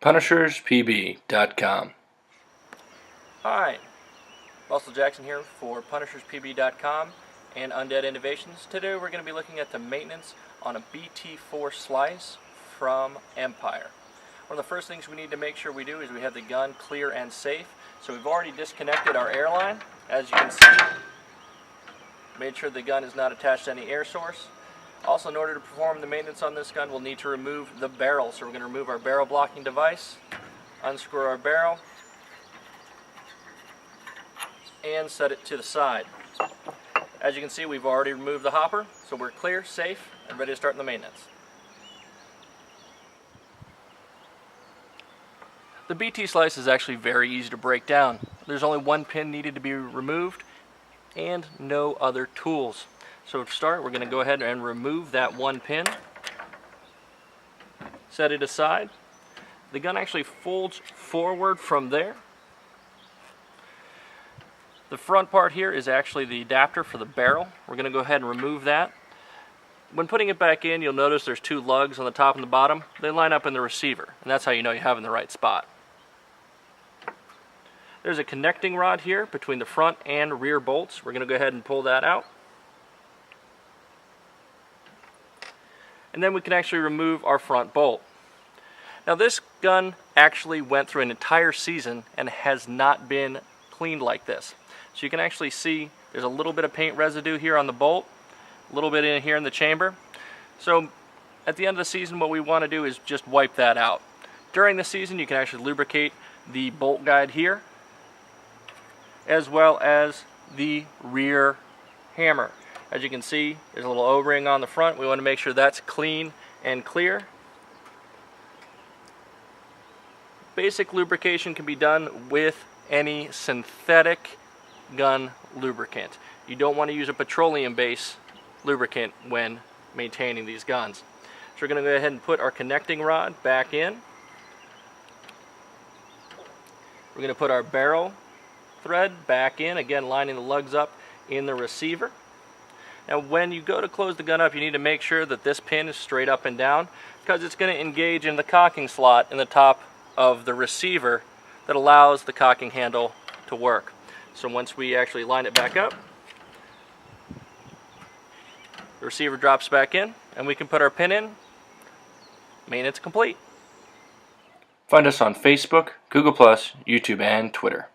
PunishersPB.com. Hi, Russell Jackson here for PunishersPB.com and Undead Innovations. Today we're going to be looking at the maintenance on a BT-4 slice from Empire. One of the first things we need to make sure we do is we have the gun clear and safe. So we've already disconnected our air line, as you can see. Made sure the gun is not attached to any air source. Also, in order to perform the maintenance on this gun, we'll need to remove the barrel. So we're going to remove our barrel blocking device, unscrew our barrel, and set it to the side. As you can see, we've already removed the hopper, so we're clear, safe, and ready to start the maintenance. The BT slice is actually very easy to break down. There's only one pin needed to be removed and no other tools. So to start, we're going to go ahead and remove that one pin, set it aside. The gun actually folds forward from there. The front part here is actually the adapter for the barrel. We're going to go ahead and remove that. When putting it back in, you'll notice there's two lugs on the top and the bottom. They line up in the receiver, and that's how you know you have it in the right spot. There's a connecting rod here between the front and rear bolts. We're going to go ahead and pull that out. And then we can actually remove our front bolt. Now this gun actually went through an entire season and has not been cleaned like this. So you can actually see there's a little bit of paint residue here on the bolt, a little bit in here in the chamber. So at the end of the season, what we want to do is just wipe that out. During the season, you can actually lubricate the bolt guide here, as well as the rear hammer. As you can see, there's a little O-ring on the front. We want to make sure that's clean and clear. Basic lubrication can be done with any synthetic gun lubricant. You don't want to use a petroleum-based lubricant when maintaining these guns. So we're going to go ahead and put our connecting rod back in. We're going to put our barrel thread back in, again lining the lugs up in the receiver. Now when you go to close the gun up, you need to make sure that this pin is straight up and down, because it's going to engage in the cocking slot in the top of the receiver that allows the cocking handle to work. So once we actually line it back up, the receiver drops back in and we can put our pin in. Maintenance complete. Find us on Facebook, Google+, YouTube, and Twitter.